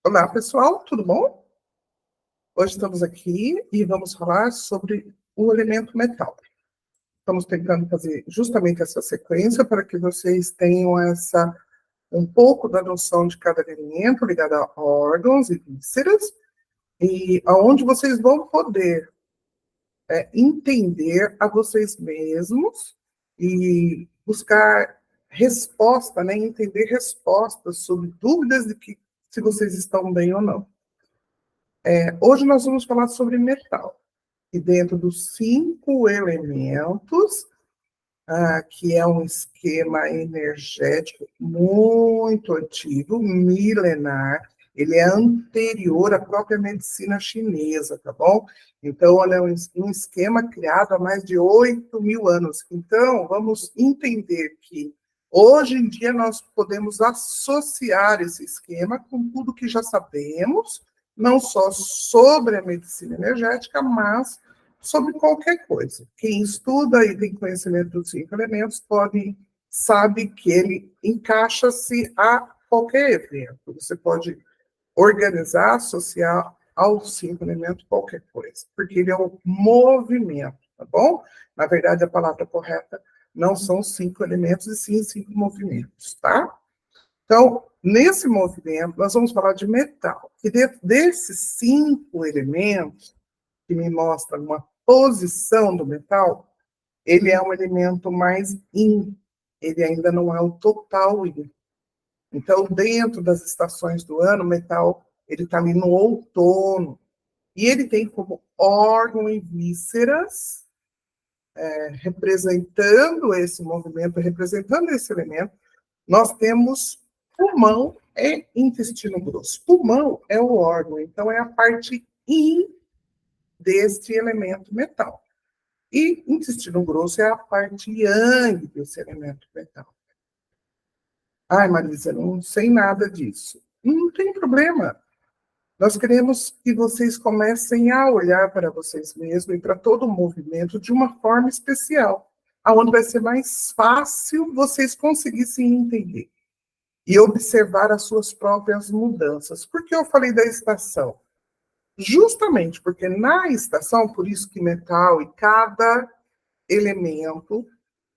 Olá, pessoal, tudo bom? Hoje estamos aqui e vamos falar sobre o elemento metal. Estamos tentando fazer justamente essa sequência para que vocês tenham um pouco da noção de cada elemento ligado a órgãos e vísceras, e aonde vocês vão poder entender a vocês mesmos e buscar resposta, né? Entender respostas sobre dúvidas de que se vocês estão bem ou não. Hoje nós vamos falar sobre metal. E dentro dos 5 elementos, que é um esquema energético muito antigo, milenar, ele é anterior à própria medicina chinesa, tá bom? Então, olha, é um esquema criado há mais de 8.000 anos. Então, vamos entender que hoje em dia nós podemos associar esse esquema com tudo que já sabemos, não só sobre a medicina energética, mas sobre qualquer coisa. Quem estuda e tem conhecimento dos 5 elementos sabe que ele encaixa-se a qualquer evento. Você pode organizar, associar aos 5 elementos qualquer coisa, porque ele é um movimento, tá bom? Na verdade, a palavra correta não são 5 elementos, e sim 5 movimentos, tá? Então, nesse movimento, nós vamos falar de metal. E dentro desses 5 elementos, que me mostram uma posição do metal, ele é um elemento mais yin, ele ainda não é o total yin. Então, dentro das estações do ano, o metal ele está ali no outono, e ele tem como órgão e vísceras, representando esse movimento, representando esse elemento, nós temos pulmão e intestino grosso. Pulmão é o órgão, então é a parte yin deste elemento metal. E intestino grosso é a parte yang desse elemento metal. Ai, Marisa, não sei nada disso. Não tem problema. Nós queremos que vocês comecem a olhar para vocês mesmos e para todo o movimento de uma forma especial, aonde vai ser mais fácil vocês conseguirem entender e observar as suas próprias mudanças. Por que eu falei da estação? Justamente porque na estação, por isso que metal e cada elemento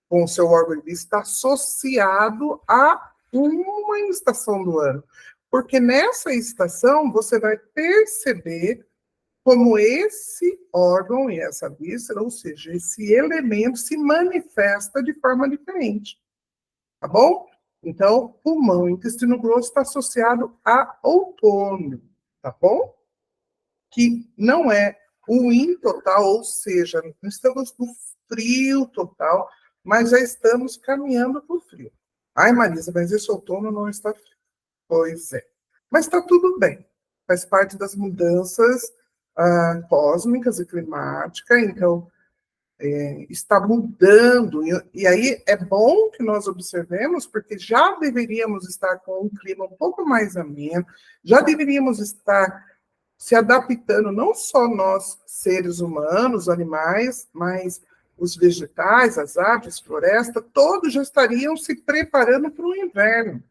com o seu órgão está associado a uma estação do ano. Porque nessa estação você vai perceber como esse órgão e essa víscera, ou seja, esse elemento se manifesta de forma diferente. Tá bom? Então, pulmão e intestino grosso está associado a outono, tá bom? Que não é o yin total, ou seja, não estamos no frio total, mas já estamos caminhando para o frio. Ai, Marisa, mas esse outono não está frio. Pois é. Mas está tudo bem. Faz parte das mudanças cósmicas e climáticas, então está mudando. E aí é bom que nós observemos, porque já deveríamos estar com um clima um pouco mais ameno, já deveríamos estar se adaptando, não só nós, seres humanos, animais, mas os vegetais, as aves, floresta, todos já estariam se preparando para o inverno.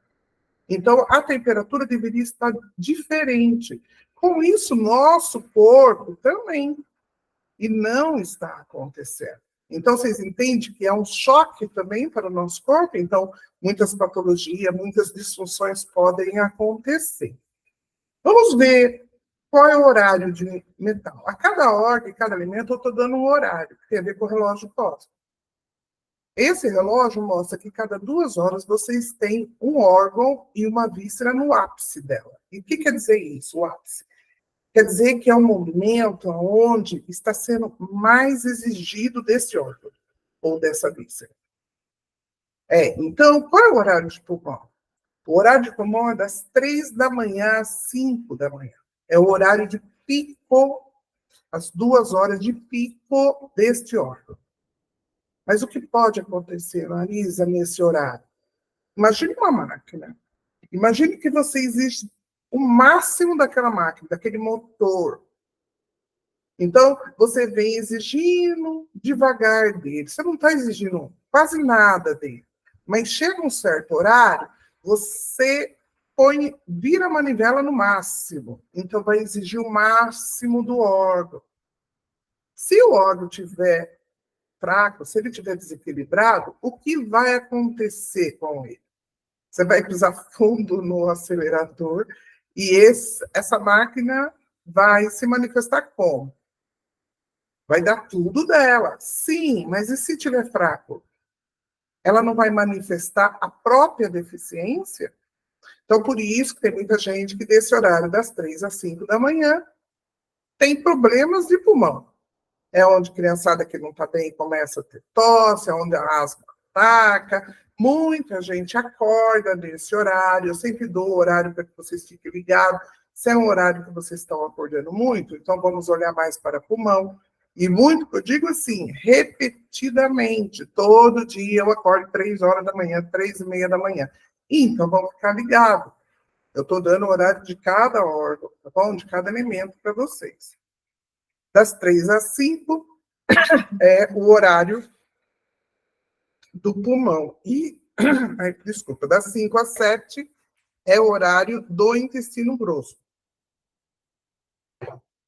Então, a temperatura deveria estar diferente. Com isso, nosso corpo também. E não está acontecendo. Então, vocês entendem que é um choque também para o nosso corpo? Então, muitas patologias, muitas disfunções podem acontecer. Vamos ver qual é o horário de metal. A cada órgão, cada alimento, eu estou dando um horário, que tem a ver com o relógio cósmico. Esse relógio mostra que cada 2 horas vocês têm um órgão e uma víscera no ápice dela. E o que quer dizer isso, o ápice? Quer dizer que é um momento onde está sendo mais exigido desse órgão, ou dessa víscera. Então, qual é o horário de pulmão? O horário de pulmão é das 3 da manhã às 5 da manhã. É o horário de pico, as 2 horas de pico deste órgão. Mas o que pode acontecer, Marisa, nesse horário? Imagine uma máquina. Imagine que você exige o máximo daquela máquina, daquele motor. Então, você vem exigindo devagar dele. Você não está exigindo quase nada dele. Mas chega um certo horário, você vira a manivela no máximo. Então, vai exigir o máximo do órgão. Se o órgão tiver fraco, se ele estiver desequilibrado, o que vai acontecer com ele? Você vai pisar fundo no acelerador e essa máquina vai se manifestar como? Vai dar tudo dela. Sim, mas e se estiver fraco? Ela não vai manifestar a própria deficiência? Então, por isso que tem muita gente que desse horário das 3 às 5 da manhã tem problemas de pulmão. É onde criançada que não está bem começa a ter tosse, é onde a asma ataca. Muita gente acorda nesse horário. Eu sempre dou o horário para que vocês fiquem ligados. Se é um horário que vocês estão acordando muito, então vamos olhar mais para pulmão. E muito, eu digo assim, repetidamente, todo dia eu acordo 3 horas da manhã, 3:30 da manhã. Então, vamos ficar ligados. Eu estou dando o horário de cada órgão, tá bom? De cada elemento para vocês. Das 3 às 5 é o horário do pulmão. E, desculpa, das 5 às 7 é o horário do intestino grosso.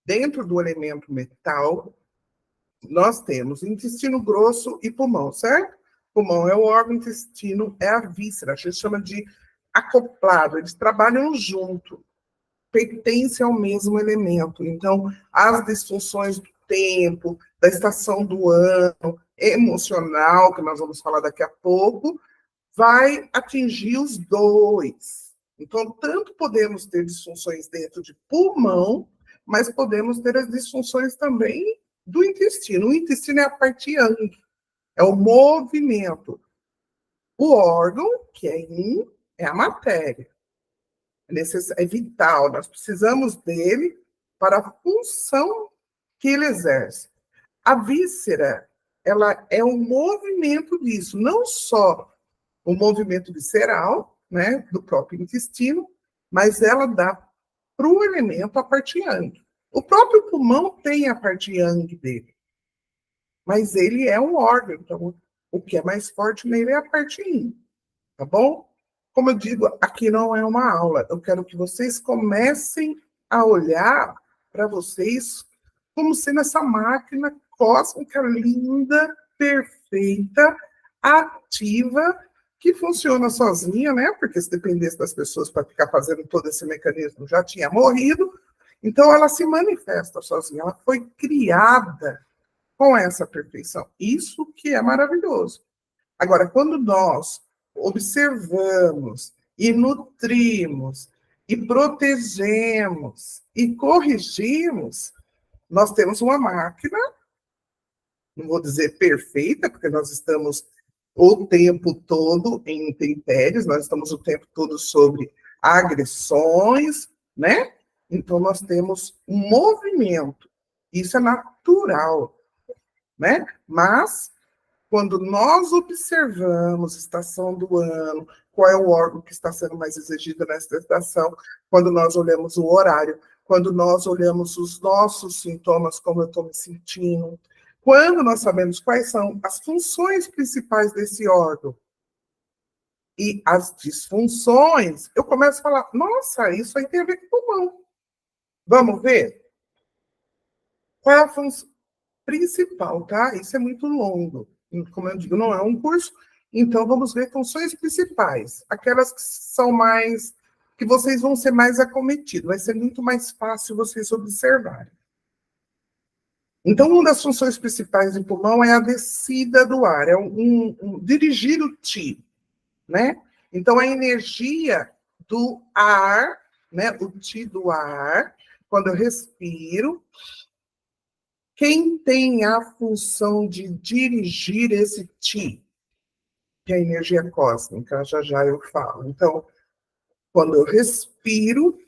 Dentro do elemento metal, nós temos intestino grosso e pulmão, certo? Pulmão é o órgão, intestino é a víscera, a gente chama de acoplado, eles trabalham junto, pertencem ao mesmo elemento. Então, as disfunções do tempo, da estação do ano, emocional, que nós vamos falar daqui a pouco, vai atingir os dois. Então, tanto podemos ter disfunções dentro de pulmão, mas podemos ter as disfunções também do intestino. O intestino é a parte yang, é o movimento. O órgão, que é yin, é a matéria. É vital, nós precisamos dele para a função que ele exerce. A víscera, ela é o movimento disso, não só o movimento visceral, né, do próprio intestino, mas ela dá para o elemento a parte yang. O próprio pulmão tem a parte yang dele, mas ele é um órgão, então o que é mais forte nele é a parte yin, tá bom? Como eu digo, aqui não é uma aula, eu quero que vocês comecem a olhar para vocês como sendo essa máquina cósmica linda, perfeita, ativa, que funciona sozinha, né? Porque se dependesse das pessoas para ficar fazendo todo esse mecanismo, já tinha morrido. Então, ela se manifesta sozinha, ela foi criada com essa perfeição. Isso que é maravilhoso. Agora, quando nós observamos e nutrimos e protegemos e corrigimos, nós temos uma máquina, não vou dizer perfeita, porque nós estamos o tempo todo em intempéries, nós estamos o tempo todo sobre agressões, né? Então, nós temos um movimento, isso é natural, né? Mas, quando nós observamos a estação do ano, qual é o órgão que está sendo mais exigido nessa estação, quando nós olhamos o horário, quando nós olhamos os nossos sintomas, como eu estou me sentindo, quando nós sabemos quais são as funções principais desse órgão e as disfunções, eu começo a falar, nossa, isso aí tem a ver com o pulmão. Vamos ver? Qual é a função principal, tá? Isso é muito longo. Como eu digo, não é um curso, então vamos ver funções principais, aquelas que são mais, que vocês vão ser mais acometidos, vai ser muito mais fácil vocês observarem. Então, uma das funções principais do pulmão é a descida do ar, é dirigir o ti, né? Então, a energia do ar, né? O ti do ar, quando eu respiro, quem tem a função de dirigir esse ti, que é a energia cósmica, já eu falo. Então, quando eu respiro,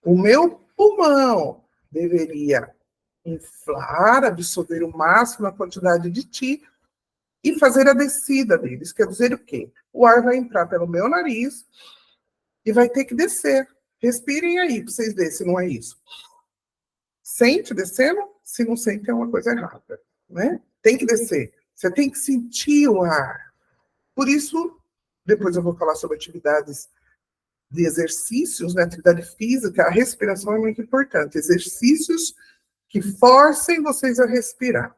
o meu pulmão deveria inflar, absorver o máximo a quantidade de ti e fazer a descida deles. Quer dizer o quê? O ar vai entrar pelo meu nariz e vai ter que descer. Respirem aí para vocês verem se não é isso. Sente descendo? Se não sente, é uma coisa errada, né? Tem que descer. Você tem que sentir o ar. Por isso, depois eu vou falar sobre atividades de exercícios, né, atividade física, a respiração é muito importante. Exercícios que forcem vocês a respirar.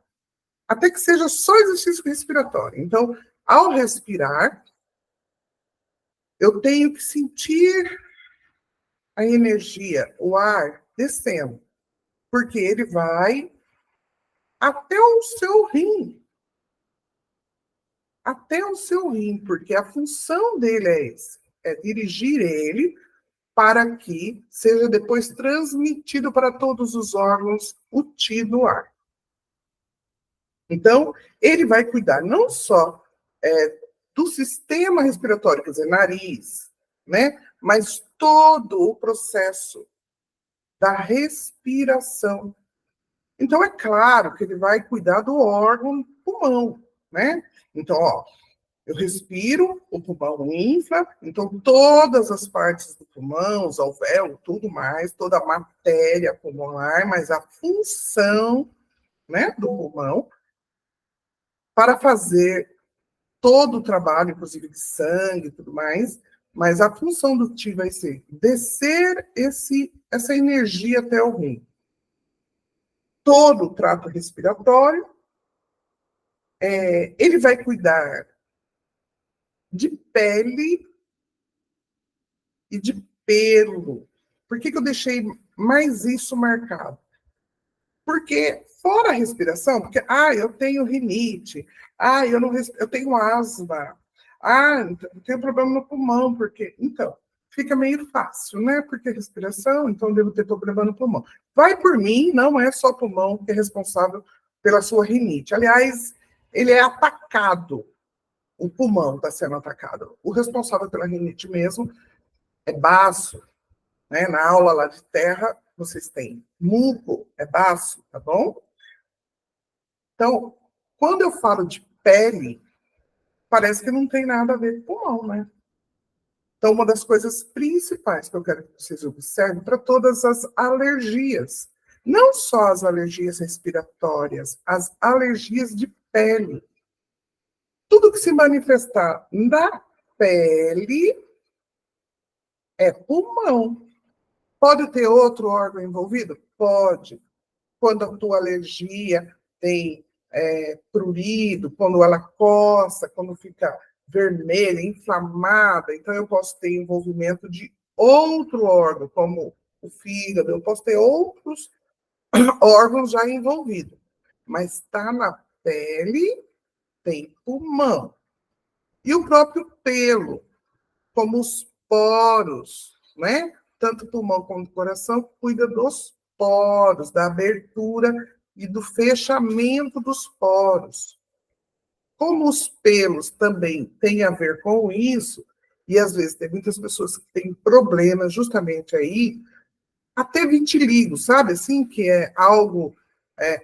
Até que seja só exercício respiratório. Então, ao respirar, eu tenho que sentir a energia, o ar descendo, porque ele vai até o seu rim. Até o seu rim, porque a função dele é esse, é dirigir ele para que seja depois transmitido para todos os órgãos o Ti do ar. Então, ele vai cuidar não só do sistema respiratório, quer dizer, nariz, né? Mas todo o processo da respiração. Então, é claro que ele vai cuidar do órgão pulmão, né? Então, ó, eu respiro, o pulmão infla, então todas as partes do pulmão, os alvéolos, tudo mais, toda a matéria pulmonar, mas a função, né, do pulmão, para fazer todo o trabalho, inclusive de sangue e tudo mais, mas a função do Ti vai ser descer essa energia até o rim. Todo o trato respiratório, ele vai cuidar de pele e de pelo. Por que eu deixei mais isso marcado? Porque fora a respiração, porque eu tenho rinite, eu tenho asma, eu tenho problema no pulmão, porque então fica meio fácil, né? Porque respiração, então devo ter problema no pulmão. Vai por mim, não é só o pulmão que é responsável pela sua rinite. Aliás, ele é atacado. O pulmão está sendo atacado. O responsável pela rinite mesmo é baço, né? Na aula lá de terra, vocês têm muco, é baço, tá bom? Então, quando eu falo de pele, parece que não tem nada a ver com pulmão, né? Então, uma das coisas principais que eu quero que vocês observem para todas as alergias, não só as alergias respiratórias, as alergias de pele. Tudo que se manifestar na pele é pulmão. Pode ter outro órgão envolvido? Pode. Quando a tua alergia tem prurido, quando ela coça, quando fica vermelha, inflamada, então eu posso ter envolvimento de outro órgão, como o fígado, eu posso ter outros órgãos já envolvidos. Mas está na pele, tem pulmão. E o próprio pelo, como os poros, né? Tanto o pulmão como o coração cuida dos poros, da abertura e do fechamento dos poros. Como os pelos também têm a ver com isso, e às vezes tem muitas pessoas que têm problemas justamente aí, até vitiligo, sabe assim, que é algo,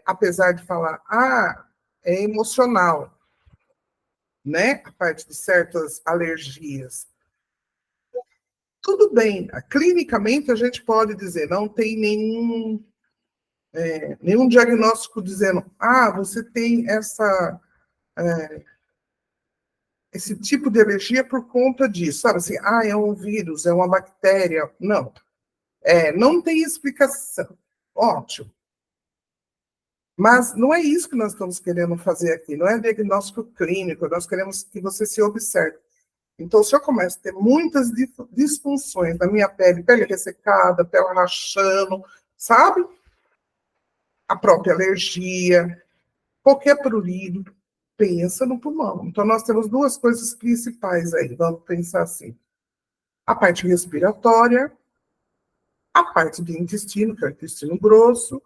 apesar de falar, é emocional, né? A parte de certas alergias. Tudo bem, clinicamente a gente pode dizer, não tem nenhum diagnóstico dizendo, você tem esse tipo de alergia por conta disso, sabe assim, é um vírus, é uma bactéria. Não, não tem explicação. Ótimo. Mas não é isso que nós estamos querendo fazer aqui, não é diagnóstico clínico, nós queremos que você se observe. Então, se eu começo a ter muitas disfunções na minha pele ressecada, pele rachando, sabe? A própria alergia, qualquer prurido, pensa no pulmão. Então, nós temos duas coisas principais aí, vamos pensar assim. A parte respiratória, a parte do intestino, que é o intestino grosso,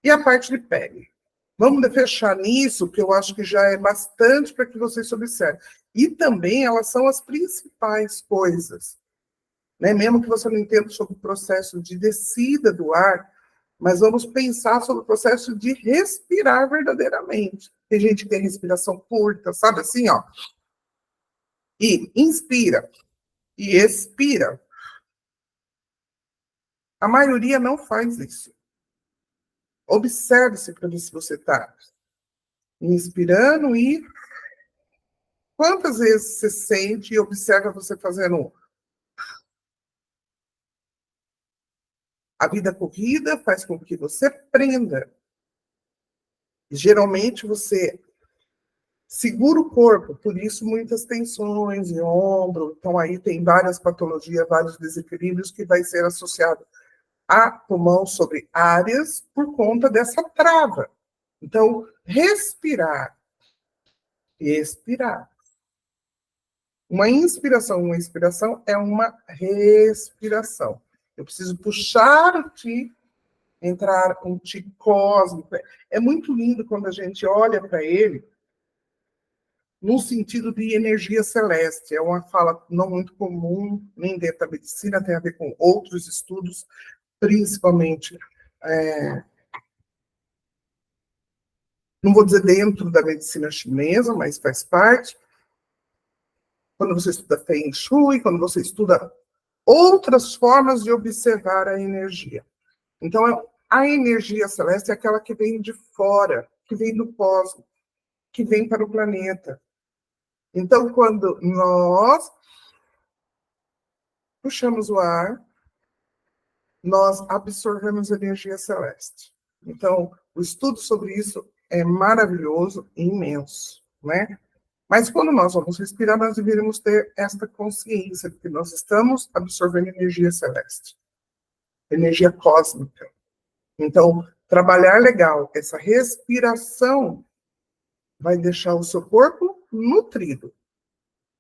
e a parte de pele. Vamos fechar nisso, que eu acho que já é bastante para que vocês se observem. E também elas são as principais coisas. Né? Mesmo que você não entenda sobre o processo de descida do ar, mas vamos pensar sobre o processo de respirar verdadeiramente. Tem gente que tem respiração curta, sabe assim, ó. E inspira e expira. A maioria não faz isso. Observe-se para ver se você está inspirando e quantas vezes você sente e observa você fazendo A vida corrida faz com que você prenda. Geralmente você segura o corpo, por isso muitas tensões em ombro. Então aí tem várias patologias, vários desequilíbrios que vai ser associado a pulmão sobre áreas por conta dessa trava. Então, respirar, expirar. Uma inspiração, uma expiração é uma respiração. Eu preciso puxar o ti, entrar um ti cósmico. É muito lindo quando a gente olha para ele no sentido de energia celeste. É uma fala não muito comum, nem dentro da medicina, tem a ver com outros estudos, principalmente, não vou dizer dentro da medicina chinesa, mas faz parte. Quando você estuda Feng Shui, quando você estuda outras formas de observar a energia. Então, a energia celeste é aquela que vem de fora, que vem do cosmos, que vem para o planeta. Então, quando nós puxamos o ar, nós absorvemos energia celeste. Então, o estudo sobre isso é maravilhoso e imenso, né? Mas quando nós vamos respirar, nós deveríamos ter esta consciência de que nós estamos absorvendo energia celeste, energia cósmica. Então, trabalhar legal essa respiração vai deixar o seu corpo nutrido,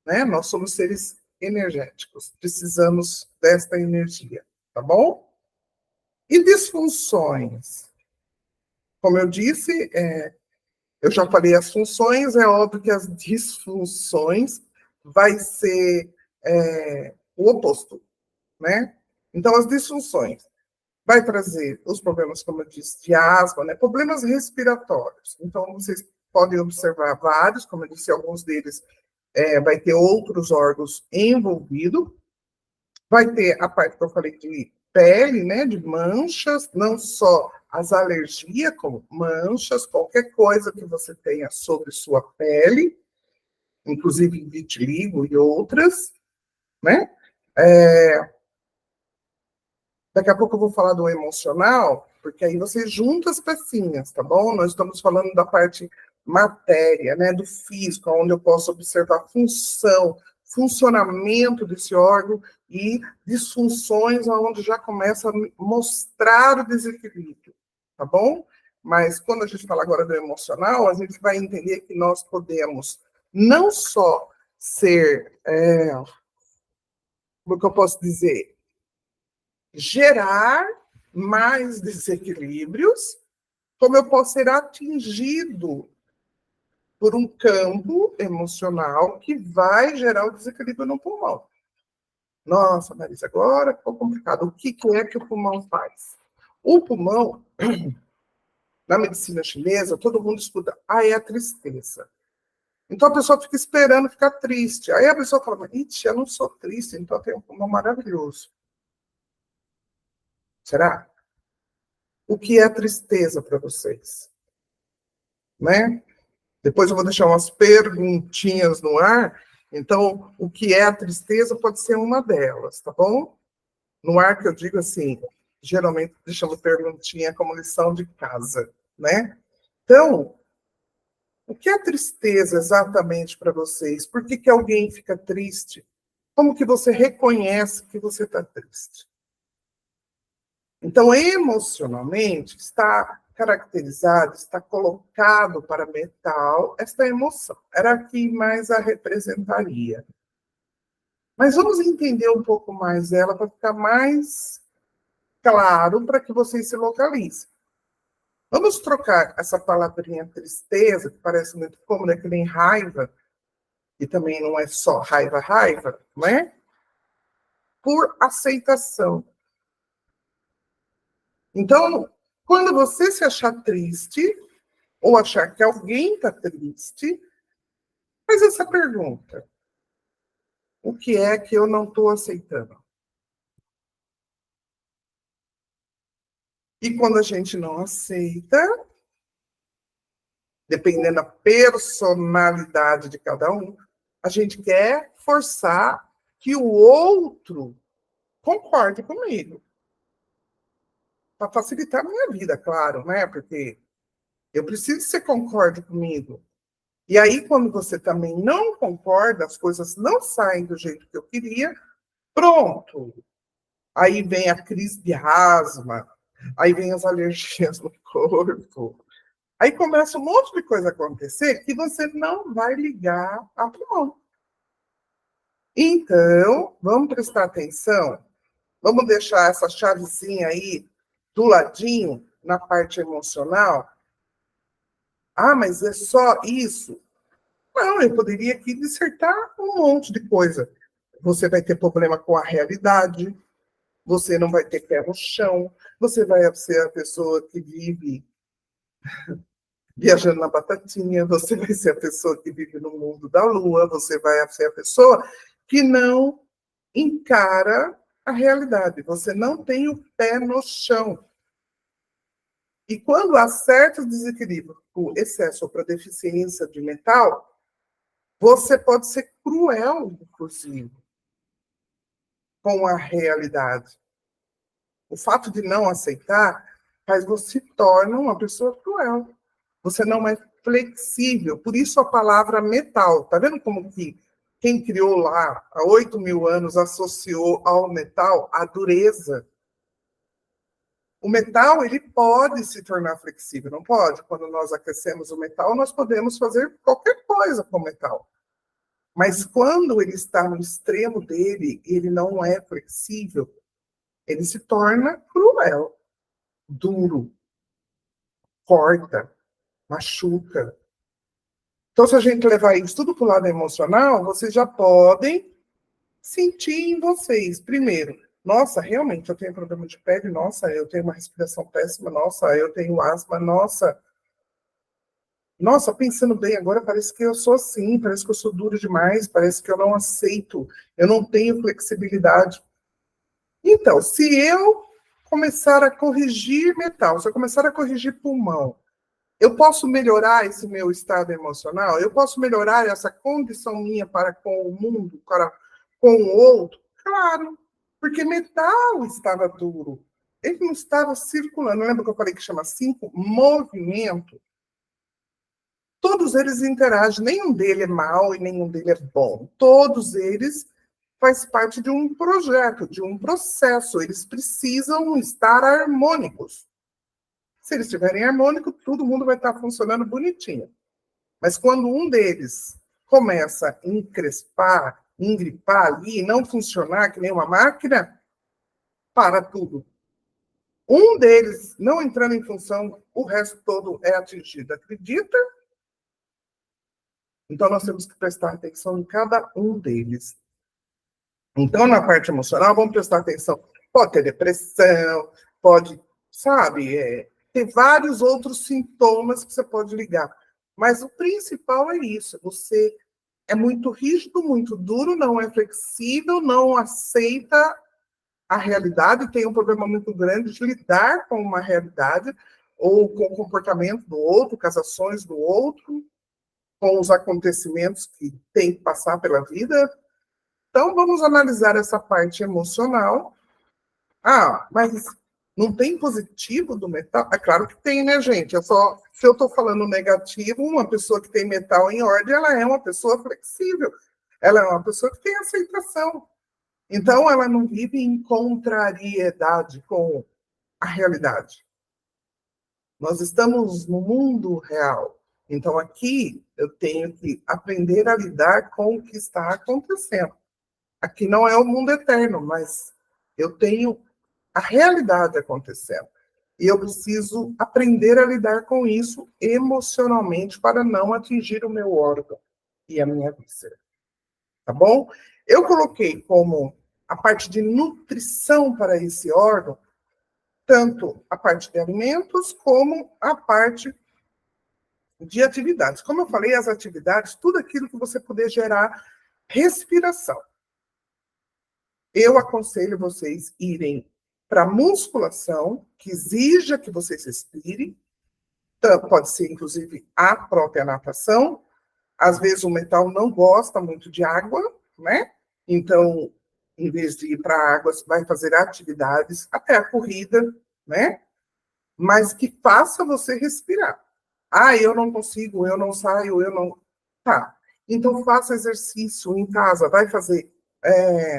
né? Nós somos seres energéticos, precisamos desta energia, tá bom? E disfunções? Como eu disse, eu já falei as funções, é óbvio que as disfunções vai ser o oposto, né? Então, as disfunções vai trazer os problemas, como eu disse, de asma, né? Problemas respiratórios. Então, vocês podem observar vários, como eu disse, alguns deles vai ter outros órgãos envolvidos. Vai ter a parte que eu falei de pele, né? De manchas, não só as alergias, como manchas, qualquer coisa que você tenha sobre sua pele, inclusive vitiligo e outras, né? Daqui a pouco eu vou falar do emocional, porque aí você junta as pecinhas, tá bom? Nós estamos falando da parte matéria, né, do físico, onde eu posso observar a função, funcionamento desse órgão e disfunções, onde já começa a mostrar o desequilíbrio, tá bom? Mas quando a gente fala agora do emocional, a gente vai entender que nós podemos não só ser, como que eu posso dizer, gerar mais desequilíbrios, como eu posso ser atingido por um campo emocional que vai gerar o desequilíbrio no pulmão. Nossa, Marisa, agora ficou complicado. O que é que o pulmão faz? O pulmão, na medicina chinesa, todo mundo estuda, é a tristeza. Então a pessoa fica esperando ficar triste. Aí a pessoa fala, eu não sou triste, então eu tenho um pulmão maravilhoso. Será? O que é a tristeza para vocês? Né? Depois eu vou deixar umas perguntinhas no ar. Então, o que é a tristeza pode ser uma delas, tá bom? No ar que eu digo assim, geralmente deixamos perguntinha como lição de casa, né? Então, o que é tristeza exatamente para vocês? Por que alguém fica triste? Como que você reconhece que você está triste? Então, emocionalmente, está caracterizado, está colocado para metal esta emoção. Era a que mais a representaria. Mas vamos entender um pouco mais dela para ficar mais claro para que vocês se localizem. Vamos trocar essa palavrinha tristeza, que parece muito cômoda, que nem raiva, e também não é só raiva, não é? Por aceitação. Então, quando você se achar triste, ou achar que alguém está triste, faz essa pergunta. O que é que eu não estou aceitando? E quando a gente não aceita, dependendo da personalidade de cada um, a gente quer forçar que o outro concorde comigo. para facilitar a minha vida, claro, né? Porque eu preciso que você concorde comigo. E aí, quando você também não concorda, as coisas não saem do jeito que eu queria, pronto. Aí vem a crise de asma, aí vem as alergias no corpo. Aí começa um monte de coisa a acontecer que você não vai ligar a mão. Então, vamos prestar atenção, vamos deixar essa chavezinha aí do ladinho, na parte emocional. Ah, mas é só isso? Não, eu poderia aqui dissertar um monte de coisa. Você vai ter problema com a realidade, você não vai ter pé no chão, você vai ser a pessoa que vive viajando na batatinha, você vai ser a pessoa que vive no mundo da lua, você vai ser a pessoa que não encara a realidade, você não tem o pé no chão. E quando há certo desequilíbrio por excesso ou por deficiência de metal, você pode ser cruel, inclusive, com a realidade. O fato de não aceitar faz você torna uma pessoa cruel. Você não é flexível. Por isso a palavra metal. Está vendo como que quem criou lá há 8.000 anos associou ao metal a dureza? O metal ele pode se tornar flexível, não pode? Quando nós aquecemos o metal, nós podemos fazer qualquer coisa com o metal. Mas quando ele está no extremo dele, ele não é flexível, ele se torna cruel, duro, corta, machuca. Então, se a gente levar isso tudo para o lado emocional, vocês já podem sentir em vocês, primeiro, nossa, realmente eu tenho problema de pele, nossa, eu tenho uma respiração péssima, nossa, eu tenho asma, nossa, pensando bem agora, parece que eu sou assim, parece que eu sou duro demais, parece que eu não aceito, eu não tenho flexibilidade. Então, se eu começar a corrigir metal, se eu começar a corrigir pulmão, eu posso melhorar esse meu estado emocional? Eu posso melhorar essa condição minha para com o mundo, para com o outro? Claro, porque metal estava duro. Ele não estava circulando. Lembra que eu falei que chama 5? Movimento. Todos eles interagem. Nenhum deles é mau e nenhum deles é bom. Todos eles faz parte de um projeto, de um processo. Eles precisam estar harmônicos. Se eles estiverem harmônicos, todo mundo vai estar funcionando bonitinho. Mas quando um deles começa a encrespar, engripar ali, não funcionar que nem uma máquina, para tudo. Um deles não entrando em função, o resto todo é atingido. Acredita? Então, nós temos que prestar atenção em cada um deles. Então, na parte emocional, vamos prestar atenção. Pode ter depressão, pode, sabe, ter vários outros sintomas que você pode ligar. Mas o principal é isso, você é muito rígido, muito duro, não é flexível, não aceita a realidade, tem um problema muito grande de lidar com uma realidade, ou com o comportamento do outro, com as ações do outro, com os acontecimentos que tem que passar pela vida. Então, vamos analisar essa parte emocional. Ah, mas não tem positivo do metal? É claro que tem, né, gente? É só, se eu estou falando negativo, uma pessoa que tem metal em ordem, ela é uma pessoa flexível. Ela é uma pessoa que tem aceitação. Então, ela não vive em contrariedade com a realidade. Nós estamos no mundo real. Então, aqui, eu tenho que aprender a lidar com o que está acontecendo. Aqui não é o mundo eterno, mas eu tenho a realidade acontecendo. E eu preciso aprender a lidar com isso emocionalmente para não atingir o meu órgão e a minha víscera. Tá bom? Eu coloquei como a parte de nutrição para esse órgão, tanto a parte de alimentos como a parte de atividades. Como eu falei, as atividades, tudo aquilo que você puder gerar respiração. Eu aconselho vocês irem para musculação, que exija que vocês respirem. Pode ser, inclusive, a própria natação. Às vezes o metal não gosta muito de água, né? Então, em vez de ir para a água, você vai fazer atividades, até a corrida, né? mas que faça você respirar. Ah, eu não consigo, eu não saio, eu não... Tá, então faça exercício em casa, vai fazer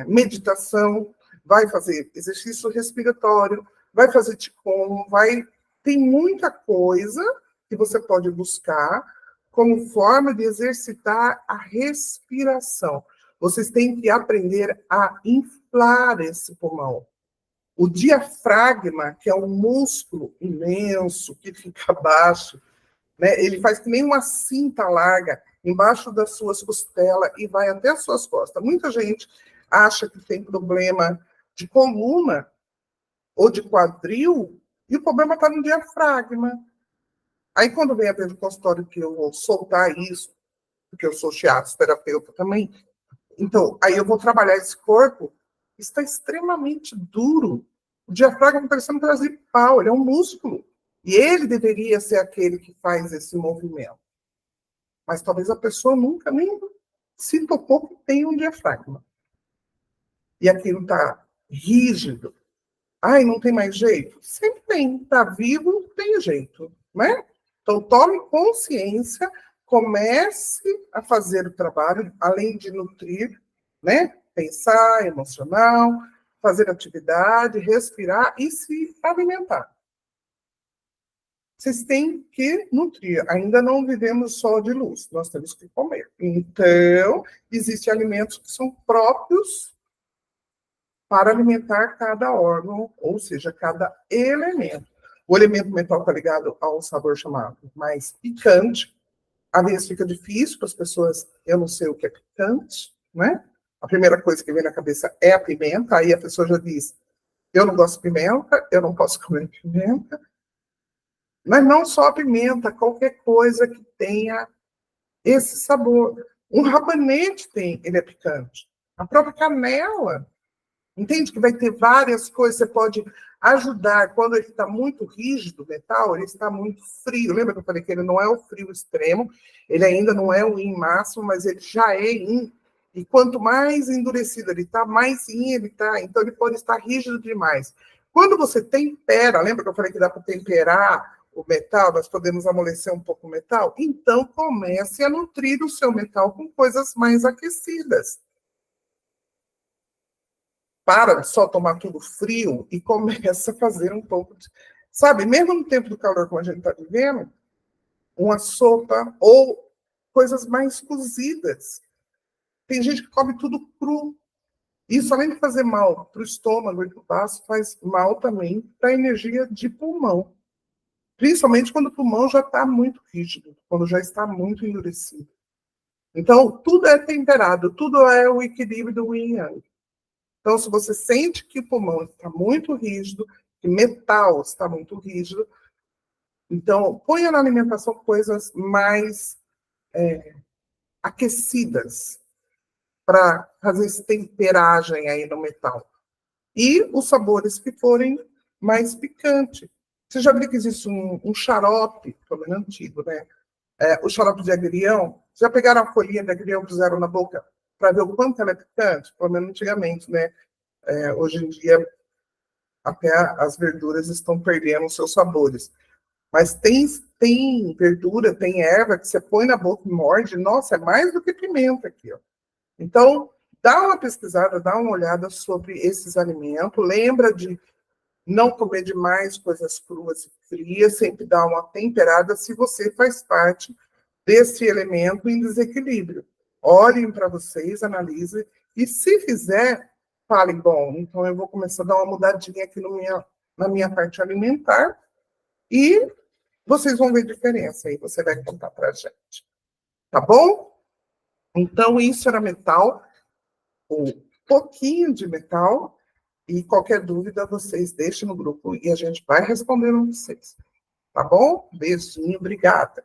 meditação, vai fazer exercício respiratório, vai fazer Qigong, tem muita coisa que você pode buscar como forma de exercitar a respiração. Vocês têm que aprender a inflar esse pulmão. O diafragma, que é um músculo imenso que fica abaixo, né, ele faz que nem uma cinta larga embaixo das suas costelas e vai até as suas costas. Muita gente acha que tem problema de coluna ou de quadril e o problema está no diafragma. Aí, quando vem a ver no consultório que eu vou soltar isso, porque eu sou shiatsu-terapeuta também, então, aí eu vou trabalhar esse corpo, está extremamente duro. O diafragma está parecendo um pedaço de pau, ele é um músculo. E ele deveria ser aquele que faz esse movimento. Mas talvez a pessoa nunca nem se tocou que tem um diafragma. E aquilo está rígido. Ai, não tem mais jeito? Sempre tem. Está vivo, tem jeito. Né? Então, tome consciência, comece a fazer o trabalho, além de nutrir, né? Pensar, emocional, fazer atividade, respirar e se alimentar. Vocês têm que nutrir. Ainda não vivemos só de luz, nós temos que comer. Então, existem alimentos que são próprios para alimentar cada órgão, ou seja, cada elemento. O elemento mental está ligado ao sabor chamado mais picante. Às vezes fica difícil para as pessoas, eu não sei o que é picante, né? A primeira coisa que vem na cabeça é a pimenta, aí a pessoa já diz, eu não gosto de pimenta, eu não posso comer pimenta. Mas não só a pimenta, qualquer coisa que tenha esse sabor. Um rabanete ele é picante. A própria canela, entende que vai ter várias coisas, você pode ajudar. Quando ele está muito rígido, o metal, ele está muito frio. Lembra que eu falei que ele não é o frio extremo, ele ainda não é o Yin máximo, mas ele já é Yin. E quanto mais endurecido ele está, mais Yin ele está. Então ele pode estar rígido demais. Quando você tempera, lembra que eu falei que dá para temperar o metal, nós podemos amolecer um pouco o metal? Então comece a nutrir o seu metal com coisas mais aquecidas. Para de só tomar tudo frio e começa a fazer um pouco de... Sabe, mesmo no tempo do calor como a gente está vivendo, uma sopa ou coisas mais cozidas. Tem gente que come tudo cru. Isso, além de fazer mal para o estômago e para o baço, faz mal também para a energia de pulmão. Principalmente quando o pulmão já está muito rígido, quando já está muito endurecido. Então, tudo é temperado, tudo é o equilíbrio do yin yang. Então, se você sente que o pulmão está muito rígido, que metal está muito rígido, então ponha na alimentação coisas mais aquecidas para fazer essa temperagem aí no metal. E os sabores que forem mais picantes. Você já viu que existe um xarope, pelo menos antigo, né? O xarope de agrião. Já pegaram a folhinha de agrião e puseram na boca para ver o quanto ela é picante? Pelo menos antigamente, né? Hoje em dia, até as verduras estão perdendo os seus sabores. Mas tem verdura, tem erva que você põe na boca e morde, nossa, é mais do que pimenta aqui, ó. Então, dá uma pesquisada, dá uma olhada sobre esses alimentos, lembra de não comer demais coisas cruas e frias, sempre dá uma temperada se você faz parte desse elemento em desequilíbrio. Olhem para vocês, analisem, e se fizer, falem, bom, então eu vou começar a dar uma mudadinha aqui na minha parte alimentar, e vocês vão ver diferença, aí você vai contar para a gente. Tá bom? Então, isso era metal, um pouquinho de metal, e qualquer dúvida, vocês deixem no grupo e a gente vai respondendo vocês. Tá bom? Beijinho, obrigada.